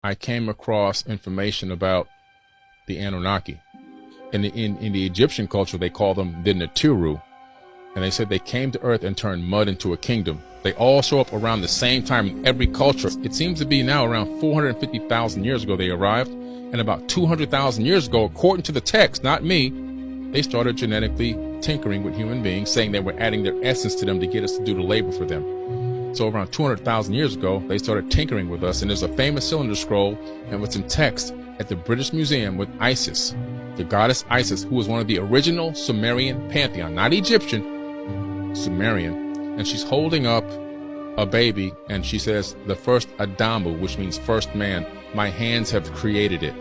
I came across information about the Anunnaki. In the Egyptian culture, they call them the Natiru. And they said they came to Earth and turned mud into a kingdom. They all show up around the same time in every culture. It seems to be now around 450,000 years ago they arrived. And about 200,000 years ago, according to the text, not me, they started genetically tinkering with human beings, saying they were adding their essence to them to get us to do the labor for them. So around 200,000 years ago, they started tinkering with us. And there's a famous cylinder scroll and with some text at the British Museum with Isis, the goddess Isis, who was one of the original Sumerian pantheon, not Egyptian, Sumerian. And she's holding up a baby and she says, the first Adamu, which means first man, my hands have created it.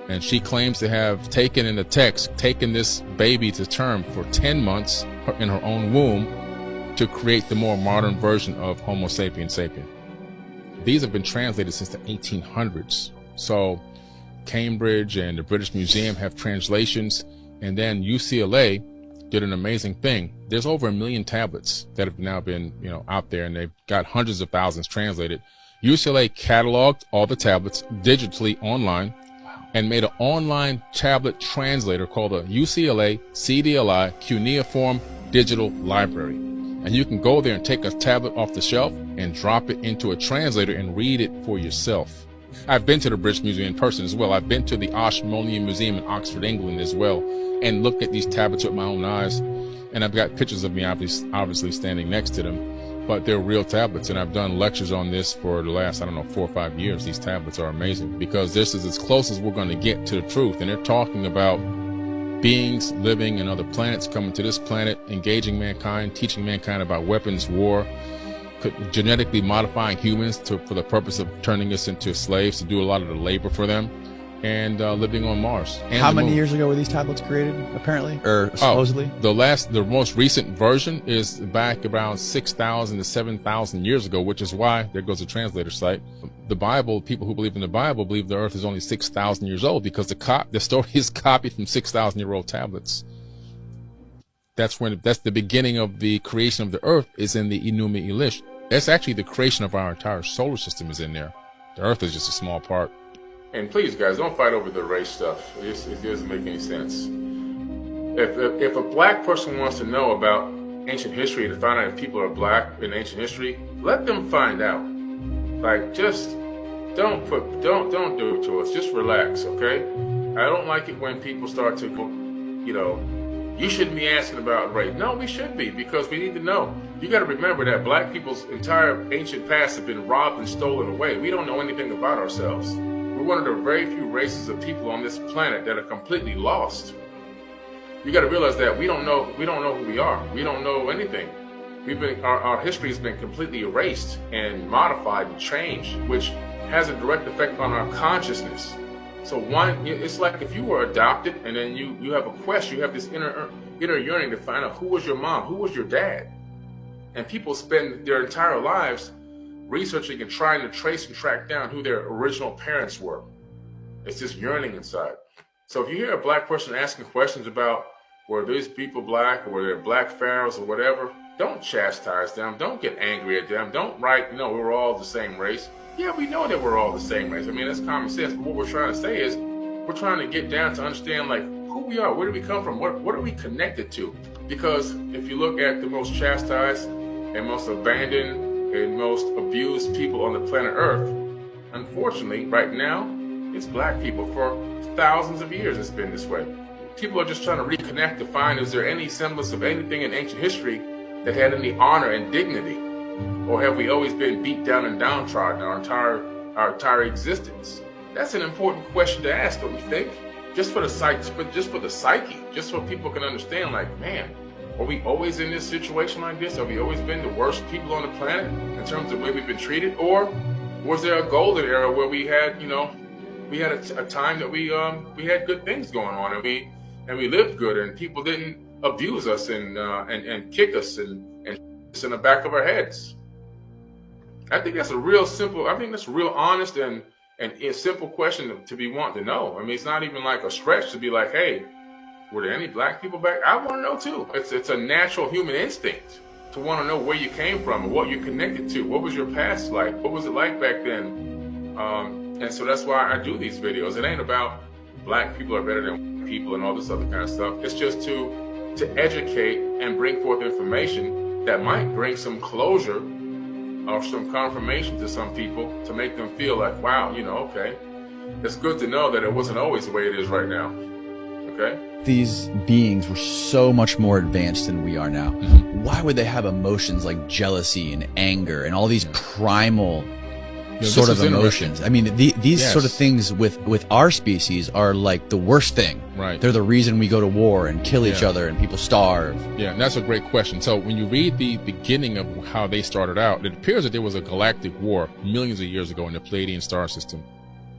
And she claims to have taken in the text, taken this baby to term for 10 months in her own womb to create the more modern version of Homo sapiens sapien. These have been translated since the 1800s. So Cambridge and the British Museum have translations, and then UCLA did an amazing thing. There's over 1 million tablets that have now been, out there, and they've got hundreds of thousands translated. UCLA cataloged all the tablets digitally online and made an online tablet translator called a UCLA CDLI Cuneiform Digital Library. And you can go there and take a tablet off the shelf and drop it into a translator and read it for yourself. I've been to the British Museum in person as well. I've been to the Ashmolean Museum in Oxford, England as well, and looked at these tablets with my own eyes. And I've got pictures of me obviously standing next to them, but they're real tablets. And I've done lectures on this for the last, 4 or 5 years. These tablets are amazing because this is as close as we're going to get to the truth. And they're talking about beings living in other planets, coming to this planet, engaging mankind, teaching mankind about weapons, war, genetically modifying humans for the purpose of turning us into slaves to do a lot of the labor for them, and living on Mars. And how many years ago were these tablets created, apparently, or supposedly? The most recent version is back around 6,000 to 7,000 years ago, which is why, there goes the translator site, the Bible, people who believe in the Bible believe the Earth is only 6,000 years old because the story is copied from 6,000-year-old tablets. That's the beginning of the creation of the Earth, is in the Enuma Elish. That's actually the creation of our entire solar system is in there. The Earth is just a small part. And please, guys, don't fight over the race stuff. It doesn't make any sense. If a black person wants to know about ancient history, to find out if people are black in ancient history, let them find out. Like, just don't do it to us. Just relax, okay? I don't like it when people start to, you shouldn't be asking about race. No, we should be, because we need to know. You got to remember that black people's entire ancient past have been robbed and stolen away. We don't know anything about ourselves. We're one of the very few races of people on this planet that are completely lost. You got to realize that we don't know who we are. We don't know anything. Our history has been completely erased and modified and changed, which has a direct effect on our consciousness. So it's like if you were adopted and then you have a quest, you have this inner yearning to find out who was your mom, who was your dad. And people spend their entire lives researching and trying to trace and track down who their original parents were. It's this yearning inside. So if you hear a black person asking questions about were these people black or were they black pharaohs or whatever, don't chastise them. Don't get angry at them. Don't write, we're all the same race. Yeah, we know that we're all the same race. I mean, that's common sense. But what we're trying to say is we're trying to get down to understand, like, who we are, where do we come from, what are we connected to? Because if you look at the most chastised and most abandoned and most abused people on the planet Earth, unfortunately, right now, it's black people. For thousands of years, it's been this way. People are just trying to reconnect to find, is there any semblance of anything in ancient history that had any honor and dignity? Or have we always been beat down and downtrodden our entire existence? That's an important question to ask, don't you think? Just for the psyche, just so people can understand, like, man, are we always in this situation like this? Have we always been the worst people on the planet in terms of the way we've been treated? Or was there a golden era where we had, we had a time that we had good things going on and we lived good and people didn't abuse us and kick us and us in the back of our heads? I think that's a real honest and a simple question to be wanting to know. I mean, it's not even like a stretch to be like, hey, were there any black people back? I want to know too. It's a natural human instinct to want to know where you came from and what you're connected to. What was your past like? What was it like back then? And so that's why I do these videos. It ain't about black people are better than white people and all this other kind of stuff. It's just to educate and bring forth information that might bring some closure or some confirmation to some people to make them feel like, wow, you know, okay, it's good to know that it wasn't always the way it is right now. Okay? These beings were so much more advanced than we are now. Why would they have emotions like jealousy and anger and all these primal sort of emotions? I mean, these sort of things with our species are like the worst thing. Right. They're the reason we go to war and kill each other and people starve. Yeah, and that's a great question. So when you read the beginning of how they started out, it appears that there was a galactic war millions of years ago in the Pleiadian star system.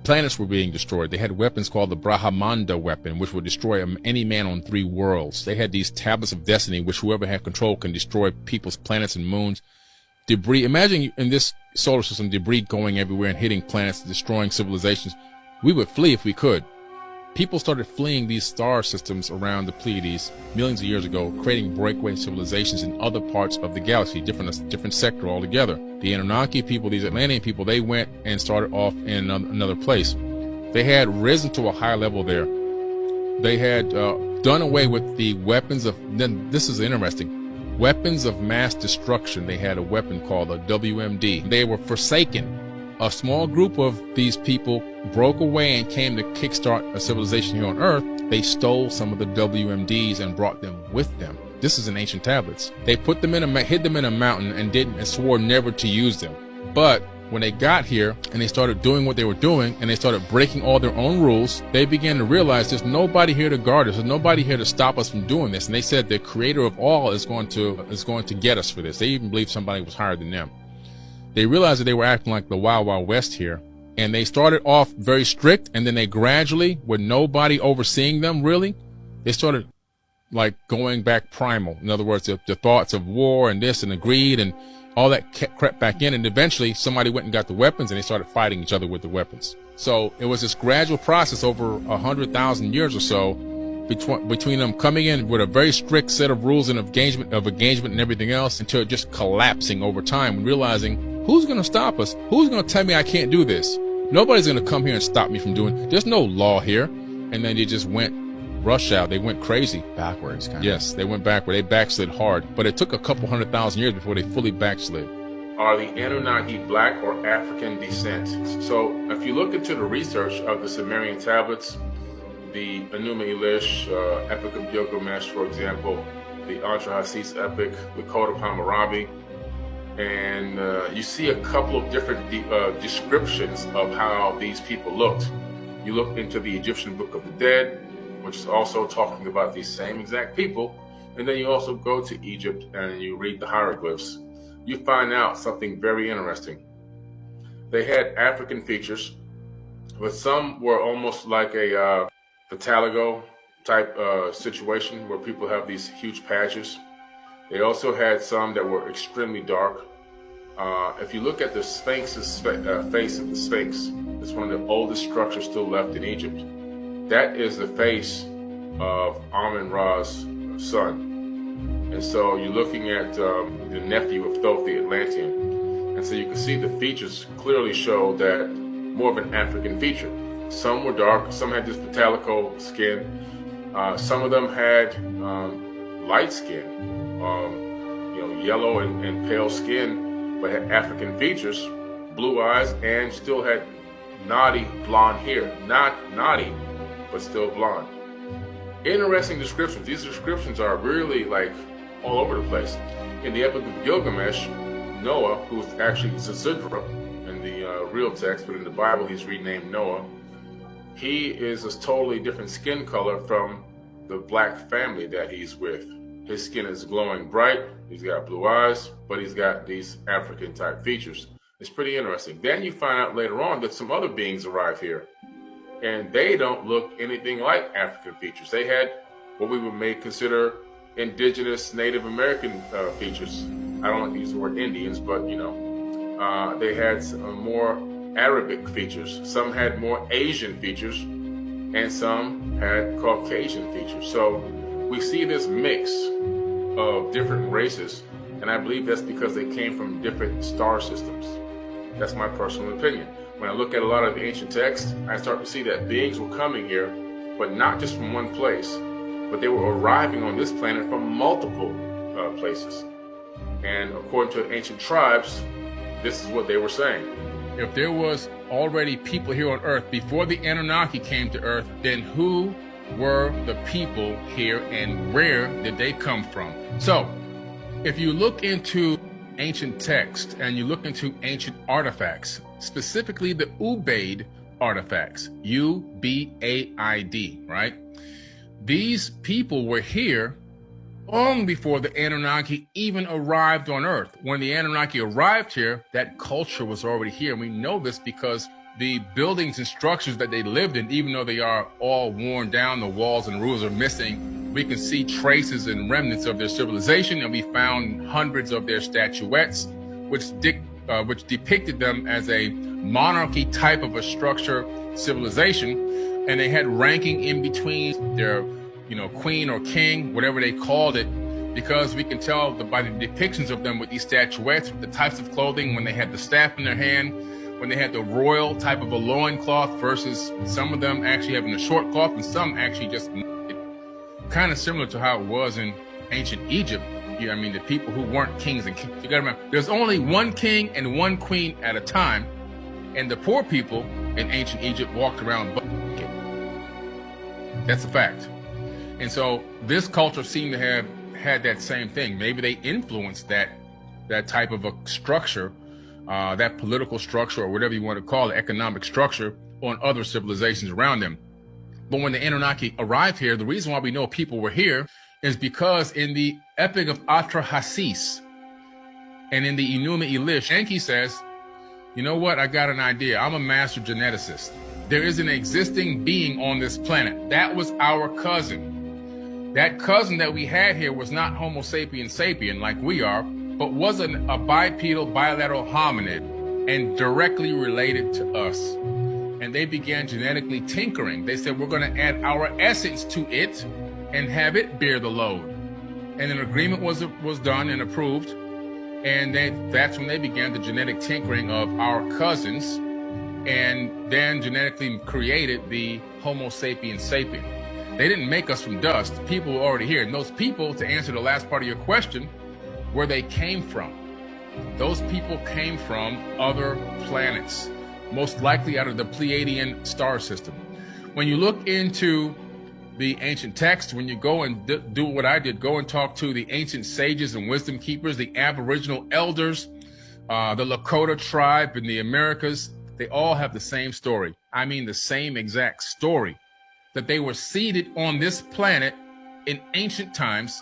Planets were being destroyed. They had weapons called the Brahmanda weapon, which would destroy any man on 3 worlds. They had these tablets of destiny, which whoever had control can destroy people's planets and moons. Debris. Imagine in this solar system, debris going everywhere and hitting planets, destroying civilizations. We would flee if we could. People started fleeing these star systems around the Pleiades millions of years ago, creating breakaway civilizations in other parts of the galaxy, different sector altogether. The Anunnaki people, these Atlantean people, they went and started off in another place. They had risen to a high level there. They had done away with the weapons of, then this is interesting, weapons of mass destruction. They had a weapon called a WMD. They were forsaken. A small group of these people broke away and came to kickstart a civilization here on Earth. They stole some of the WMDs and brought them with them. This is in ancient tablets. They put them hid them in a mountain and swore never to use them. But when they got here and they started doing what they were doing and they started breaking all their own rules, they began to realize there's nobody here to guard us. There's nobody here to stop us from doing this. And they said the creator of all is going to get us for this. They even believed somebody was higher than them. They realized that they were acting like the Wild Wild West here. And they started off very strict, and then they gradually, with nobody overseeing them really, they started like going back primal. In other words, the thoughts of war and this and the greed and all that crept back in, and eventually somebody went and got the weapons and they started fighting each other with the weapons. So it was this gradual process over 100,000 years or so between them coming in with a very strict set of rules and of engagement and everything else, until it just collapsing over time and realizing, who's going to stop us? Who's going to tell me I can't do this? Nobody's going to come here and stop me from doing it. There's no law here. And then they just went rush out. They went crazy. Backwards, kind of. Yes, they went backward. They backslid hard. But it took a couple 100,000 years before they fully backslid. Are the Anunnaki black or African descent? So if you look into the research of the Sumerian tablets, the Enuma-Elish, Epic of Gilgamesh, for example, the Atrahasis epic, the Code of Hammurabi, and you see a couple of different descriptions of how these people looked. You look into the Egyptian Book of the Dead, which is also talking about these same exact people, and then you also go to Egypt and you read the hieroglyphs. You find out something very interesting. They had African features, but some were almost like a vitiligo type situation where people have these huge patches. They also had some that were extremely dark. If you look at the Sphinx's face of the Sphinx, it's one of the oldest structures still left in Egypt. That is the face of Amun-Ra's son. And so you're looking at the nephew of Thoth the Atlantean. And so you can see the features clearly show that more of an African feature. Some were dark, some had this vitiligo skin. Some of them had light skin, yellow and pale skin, but had African features, blue eyes, and still had naughty blonde hair. Not naughty, but still blonde. Interesting descriptions. These descriptions are really like all over the place. In the Epic of Gilgamesh, Noah, who's actually Zizidra in the real text, but in the Bible he's renamed Noah, he is a totally different skin color from the black family that he's with. His skin is glowing bright, he's got blue eyes, but he's got these African type features. It's pretty interesting. Then you find out later on that some other beings arrive here, and they don't look anything like African features. They had what we would consider indigenous Native American features. I don't like to use the word Indians, but they had some more Arabic features. Some had more Asian features, and some had Caucasian features. So we see this mix of different races, and I believe that's because they came from different star systems. That's my personal opinion. when I look at a lot of the ancient texts, I start to see that beings were coming here, but not just from one place, but they were arriving on this planet from multiple places. And according to ancient tribes, this is what they were saying. If there was already people here on Earth before the Anunnaki came to Earth, then who were the people here and where did they come from? So, if you look into ancient texts and you look into ancient artifacts, specifically the Ubaid artifacts, U-B-A-I-D, right? These people were here long before the Anunnaki even arrived on Earth. When the Anunnaki arrived here, that culture was already here. And we know this because the buildings and structures that they lived in, even though they are all worn down, the walls and roofs are missing, we can see traces and remnants of their civilization, and we found hundreds of their statuettes, which depicted them as a monarchy type of a structure civilization, and they had ranking in between their queen or king, whatever they called it, because we can tell by the depictions of them with these statuettes, with the types of clothing, when they had the staff in their hand, when they had the royal type of a loincloth versus some of them actually having a short cloth and some actually just kind of similar to how it was in ancient Egypt. I mean, the people who weren't kings and kings. You gotta remember, there's only one king and one queen at a time, and the poor people in ancient Egypt walked around naked. That's a fact. And so this culture seemed to have had that same thing. Maybe they influenced that type of a structure, that political structure, or whatever you want to call it, economic structure, on other civilizations around them. But when the Anunnaki arrived here, the reason why we know people were here is because in the Epic of Atrahasis and in the Enuma Elish, Enki says, you know what, I got an idea. I'm a master geneticist. There is an existing being on this planet. That was our cousin. That cousin that we had here was not Homo sapiens sapien like we are, but was a bipedal bilateral hominid and directly related to us. And they began genetically tinkering. They said, we're going to add our essence to it and have it bear the load. And an agreement was done and approved. And that's when they began the genetic tinkering of our cousins, and then genetically created the Homo sapiens sapien. They didn't make us from dust. People were already here. And those people, to answer the last part of your question, where they came from. Those people came from other planets, most likely out of the Pleiadian star system. When you look into the ancient text, when you go and do what I did, go and talk to the ancient sages and wisdom keepers, the Aboriginal elders, the Lakota tribe in the Americas, they all have the same story. I mean, the same exact story, that they were seeded on this planet in ancient times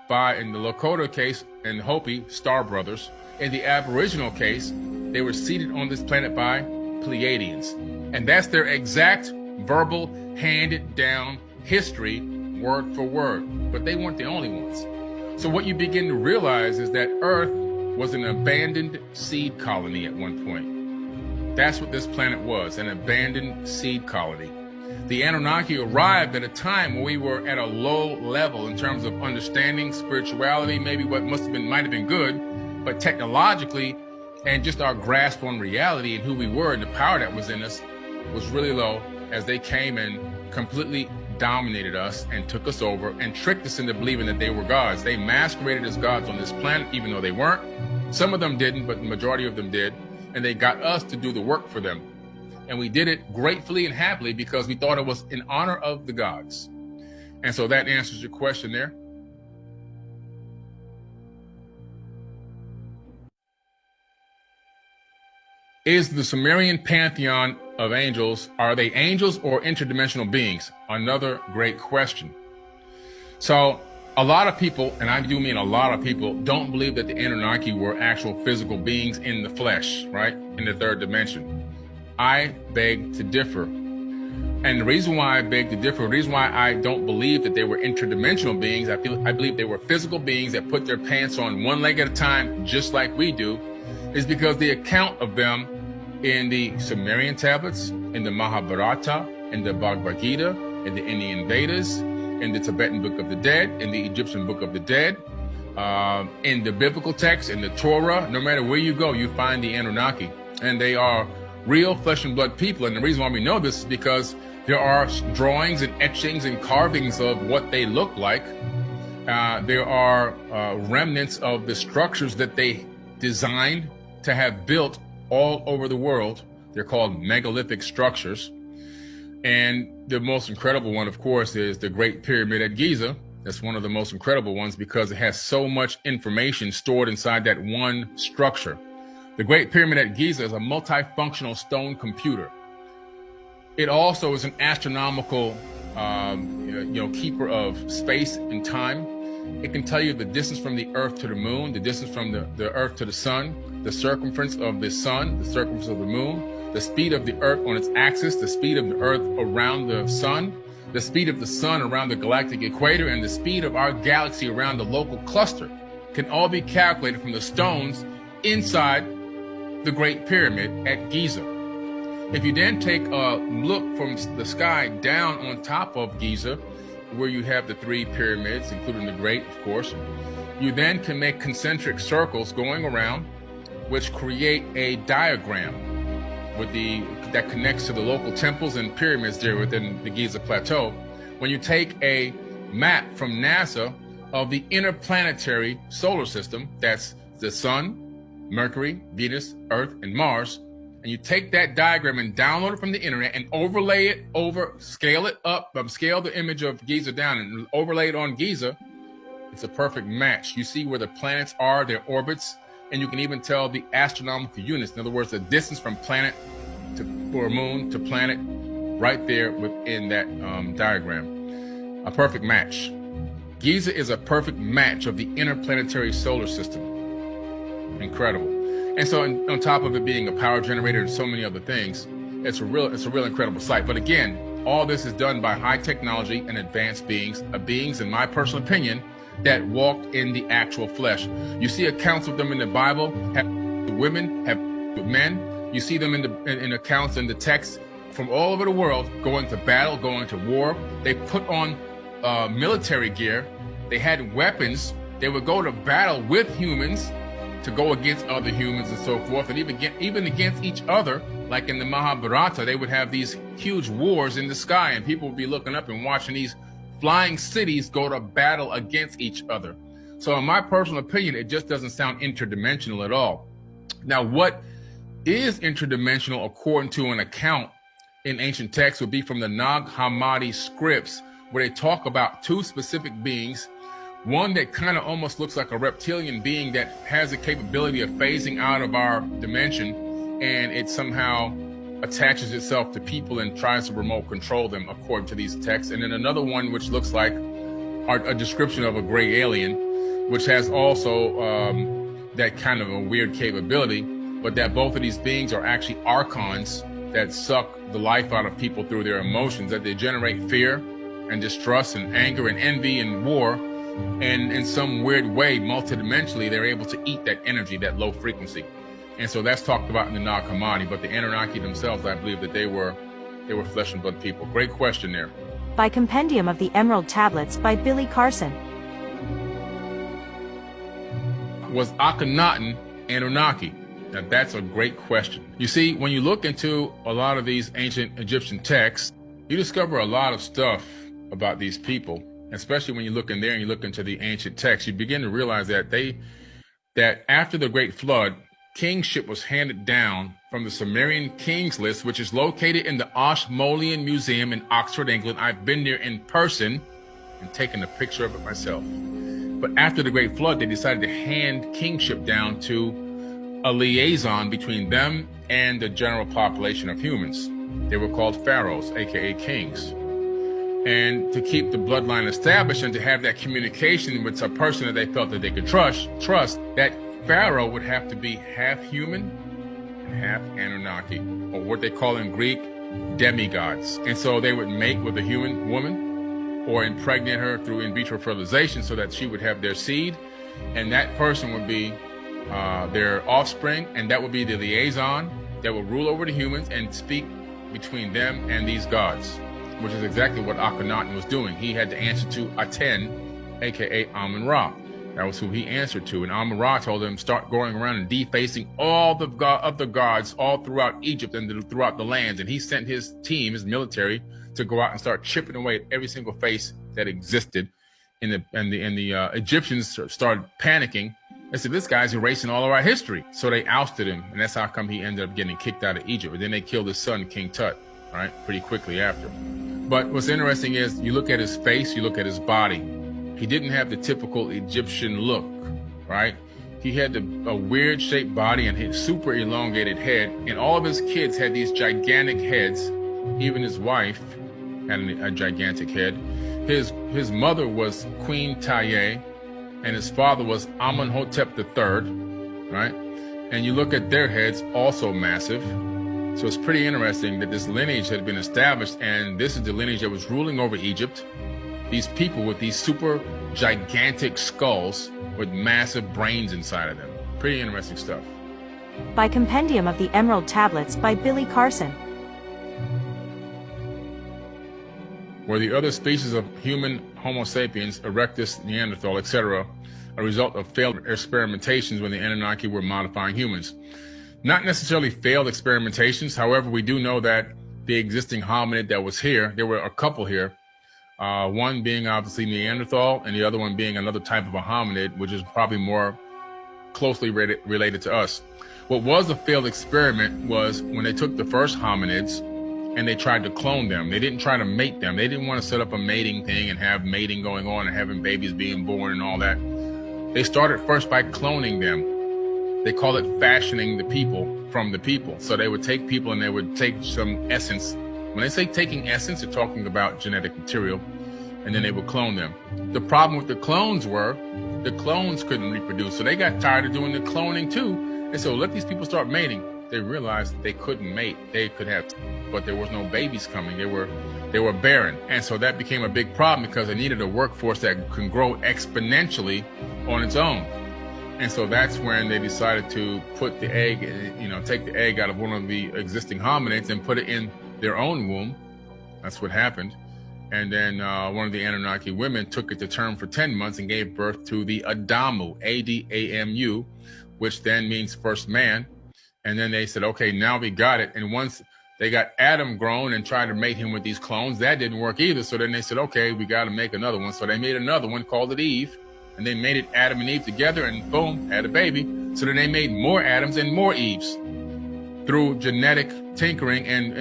by, in the Lakota case, and Hopi, Star Brothers. In the Aboriginal case, they were seeded on this planet by Pleiadians. And that's their exact verbal, handed down history, word for word. But they weren't the only ones. So what you begin to realize is that Earth was an abandoned seed colony at one point. That's what this planet was, an abandoned seed colony. The Anunnaki arrived at a time when we were at a low level in terms of understanding, spirituality, maybe what might have been good, but technologically and just our grasp on reality and who we were and the power that was in us was really low, as they came and completely dominated us and took us over and tricked us into believing that they were gods. They masqueraded as gods on this planet, even though they weren't. Some of them didn't, but the majority of them did. And they got us to do the work for them. And we did it gratefully and happily because we thought it was in honor of the gods. And so that answers your question there. Is the Sumerian pantheon of angels, are they angels or interdimensional beings? Another great question. So a lot of people, and I do mean a lot of people, don't believe that the Anunnaki were actual physical beings in the flesh, right? In the third dimension. I beg to differ. And the reason why I beg to differ, the reason why I don't believe that they were interdimensional beings, I believe they were physical beings that put their pants on one leg at a time, just like we do, is because the account of them in the Sumerian tablets, in the Mahabharata, in the Bhagavad Gita, in the Indian Vedas, in the Tibetan Book of the Dead, in the Egyptian Book of the Dead, in the biblical text, in the Torah, no matter where you go, you find the Anunnaki. And they are real flesh and blood people. And the reason why we know this is because there are drawings and etchings and carvings of what they look like. There are remnants of the structures that they designed to have built all over the world. They're called megalithic structures. And the most incredible one, of course, is the Great Pyramid at Giza. That's one of the most incredible ones because it has so much information stored inside that one structure. The Great Pyramid at Giza is a multifunctional stone computer. It also is an astronomical keeper of space and time. It can tell you the distance from the Earth to the moon, the distance from the Earth to the sun, the circumference of the sun, the circumference of the moon, the speed of the Earth on its axis, the speed of the Earth around the sun, the speed of the sun around the galactic equator, and the speed of our galaxy around the local cluster can all be calculated from the stones inside the Great Pyramid at Giza. If you then take a look from the sky down on top of Giza, where you have the three pyramids, including the Great, of course, you then can make concentric circles going around, which create a diagram that connects to the local temples and pyramids there within the Giza Plateau. When you take a map from NASA of the interplanetary solar system, that's the Sun, Mercury, Venus, Earth, and Mars, and you take that diagram and download it from the internet and overlay it scale it up, scale the image of Giza down and overlay it on Giza, it's a perfect match. You see where the planets are, their orbits, and you can even tell the astronomical units. In other words, the distance from planet or moon to planet right there within that diagram. A perfect match. Giza is a perfect match of the interplanetary solar system. Incredible. And so on top of it being a power generator and so many other things, it's a real incredible site. But again, all this is done by high technology and advanced beings, in my personal opinion, that walked in the actual flesh. You see accounts of them in the Bible, have women, have men. You see them in accounts in the text from all over the world, going to battle, going to war. They put on military gear. They had weapons. They would go to battle with humans to go against other humans and so forth, and even against each other. Like in the Mahabharata, they would have these huge wars in the sky, and people would be looking up and watching these flying cities go to battle against each other. So in my personal opinion, it just doesn't sound interdimensional at all. Now, what is interdimensional according to an account in ancient texts would be from the Nag Hammadi scripts, where they talk about two specific beings, one that kind of almost looks like a reptilian being that has the capability of phasing out of our dimension, and it somehow attaches itself to people and tries to remote control them according to these texts. And then another one which looks like a description of a gray alien, which has also that kind of a weird capability, but that both of these beings are actually archons that suck the life out of people through their emotions, that they generate fear and distrust and anger and envy and war, and in some weird way, multidimensionally, they're able to eat that energy, that low frequency. And so that's talked about in the Nag Hammadi, but the Anunnaki themselves, I believe that they were flesh and blood people. Great question there. By Compendium of the Emerald Tablets by Billy Carson. Was Akhenaten Anunnaki? Now that's a great question. You see, when you look into a lot of these ancient Egyptian texts, you discover a lot of stuff about these people, especially when you look in there and you look into the ancient texts. You begin to realize that that after the Great Flood, kingship was handed down from the Sumerian kings list, which is located in the Ashmolean Museum in Oxford, England. I've been there in person and taken a picture of it myself. But after the Great Flood, they decided to hand kingship down to a liaison between them and the general population of humans. They were called pharaohs, aka kings. And to keep the bloodline established and to have that communication with a person that they felt that they could trust, that pharaoh would have to be half human and half Anunnaki, or what they call in Greek, demigods. And so they would mate with a human woman or impregnate her through in vitro fertilization so that she would have their seed, and that person would be their offspring, and that would be the liaison that would rule over the humans and speak between them and these gods, which is exactly what Akhenaten was doing. He had to answer to Aten, aka Amun-Ra. That was who he answered to. And Amun-Ra told him, start going around and defacing all the gods all throughout Egypt and throughout the lands. And he sent his team, his military, to go out and start chipping away at every single face that existed. And the Egyptians started panicking. They said, this guy's erasing all of our history. So they ousted him. And that's how come he ended up getting kicked out of Egypt. And then they killed his son, King Tut, right, pretty quickly after. But what's interesting is you look at his face, you look at his body. He didn't have the typical Egyptian look, right? He had a weird shaped body and his super elongated head. And all of his kids had these gigantic heads. Even his wife had a gigantic head. His mother was Queen Taye, and his father was Amenhotep III, right? And you look at their heads, also massive. So it's pretty interesting that this lineage had been established, and this is the lineage that was ruling over Egypt. These people with these super gigantic skulls with massive brains inside of them. Pretty interesting stuff. By Compendium of the Emerald Tablets by Billy Carson. Were the other species of human Homo sapiens, Erectus, Neanderthal, etc., a result of failed experimentations when the Anunnaki were modifying humans? Not necessarily failed experimentations. However, we do know that the existing hominid that was here, there were a couple here, one being obviously Neanderthal and the other one being another type of a hominid, which is probably more closely related to us. What was a failed experiment was when they took the first hominids and they tried to clone them. They didn't try to mate them. They didn't want to set up a mating thing and have mating going on and having babies being born and all that. They started first by cloning them. They call it fashioning the people from the people. So they would take people and they would take some essence. When they say taking essence, they're talking about genetic material, and then they would clone them. The problem with the clones were the clones couldn't reproduce. So they got tired of doing the cloning too. And so let these people start mating. They realized that they couldn't mate. They could have, but there was no babies coming. They were barren. And so that became a big problem because they needed a workforce that can grow exponentially on its own. And so that's when they decided to put the egg, take the egg out of one of the existing hominids and put it in their own womb. That's what happened. And then one of the Anunnaki women took it to term for 10 months and gave birth to the Adamu, A-D-A-M-U, which then means first man. And then they said, okay, now we got it. And once they got Adam grown and tried to mate him with these clones, that didn't work either. So then they said, okay, we got to make another one. So they made another one, called it Eve. And they mated Adam and Eve together and boom, had a baby. So then they made more Adams and more Eves through genetic tinkering and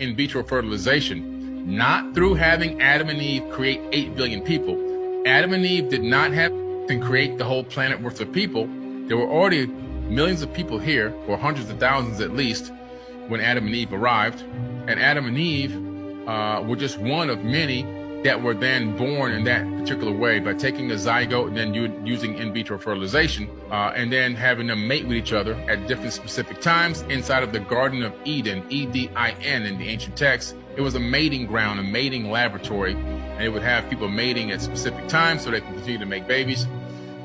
in vitro fertilization, not through having Adam and Eve create 8 billion people. Adam and Eve did not have to create the whole planet worth of people. There were already millions of people here, or hundreds of thousands at least, when Adam and Eve arrived. And Adam and Eve were just one of many that were then born in that particular way by taking a zygote and then using in vitro fertilization and then having them mate with each other at different specific times inside of the Garden of Eden, E-D-I-N in the ancient text. It was a mating ground, a mating laboratory, and it would have people mating at specific times so they can continue to make babies.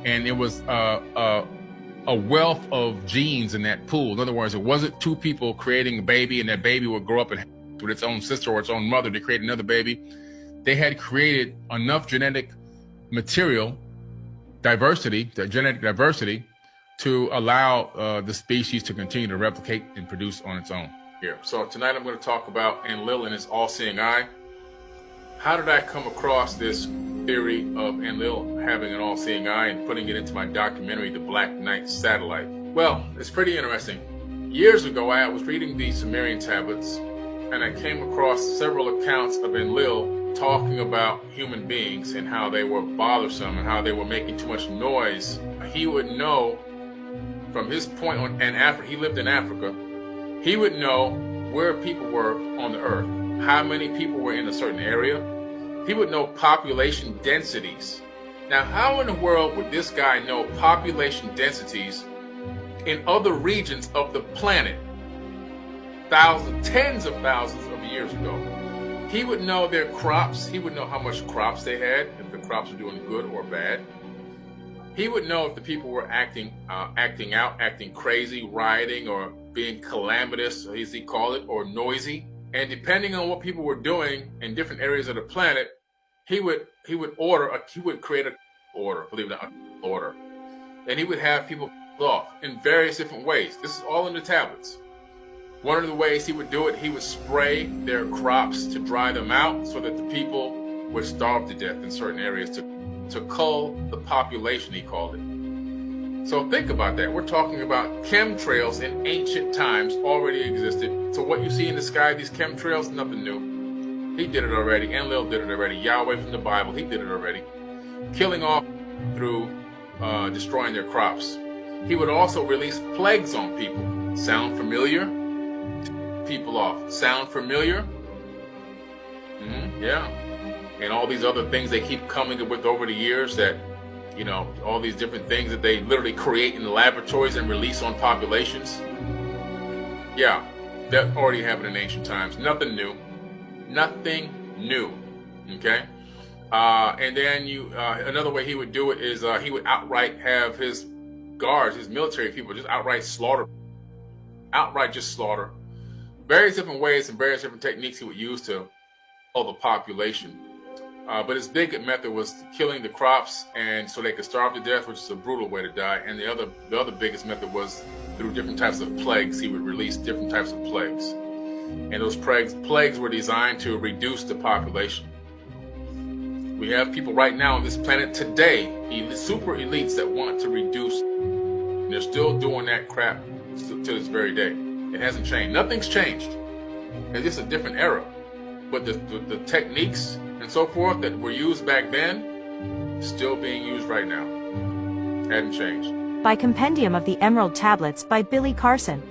And it was a wealth of genes in that pool. In other words, it wasn't two people creating a baby and that baby would grow up with its own sister or its own mother to create another baby. They had created enough genetic material, genetic diversity, to allow the species to continue to replicate and produce on its own here. So tonight I'm going to talk about Enlil and his all-seeing eye. How did I come across this theory of Enlil having an all-seeing eye and putting it into my documentary, The Black Knight Satellite? Well, it's pretty interesting. Years ago, I was reading the Sumerian tablets, and I came across several accounts of Enlil talking about human beings and how they were bothersome and how they were making too much noise. He would know from his point on, and after he lived in Africa, he would know where people were on the earth, how many people were in a certain area. He would know population densities. Now, how in the world would this guy know population densities in other regions of the planet thousands, tens of thousands of years ago? He would know their crops. He would know how much crops they had, if the crops were doing good or bad. He would know if the people were acting out, acting crazy, rioting, or being calamitous, as he called it, or noisy. And depending on what people were doing in different areas of the planet, he would create order, believe it or not, order. And he would have people off in various different ways. This is all in the tablets. One of the ways he would do it, he would spray their crops to dry them out so that the people would starve to death in certain areas to cull the population, he called it. So think about that. We're talking about chemtrails in ancient times already existed. So what you see in the sky, these chemtrails, nothing new. He did it already. Enlil did it already. Yahweh from the Bible, he did it already. Killing off through destroying their crops. He would also release plagues on people. Sound familiar? People off. Sound familiar? Yeah. And all these other things they keep coming with over the years that, you know, all these different things that they literally create in the laboratories and release on populations. Yeah, that already happened in ancient times. Nothing new. Nothing new. Okay? And then another way he would do it is he would outright have his guards, his military people, just outright slaughter. Outright just slaughter. Various different ways and various different techniques he would use to kill the population. But his big method was killing the crops, and so they could starve to death, which is a brutal way to die. And the other biggest method was through different types of plagues. He would release different types of plagues. And those plagues were designed to reduce the population. We have people right now on this planet today, super elites that want to reduce, and they're still doing that crap to this very day. It hasn't changed. Nothing's changed. It's just a different era. But the techniques and so forth that were used back then, still being used right now. Hadn't changed. By Compendium of the Emerald Tablets by Billy Carson.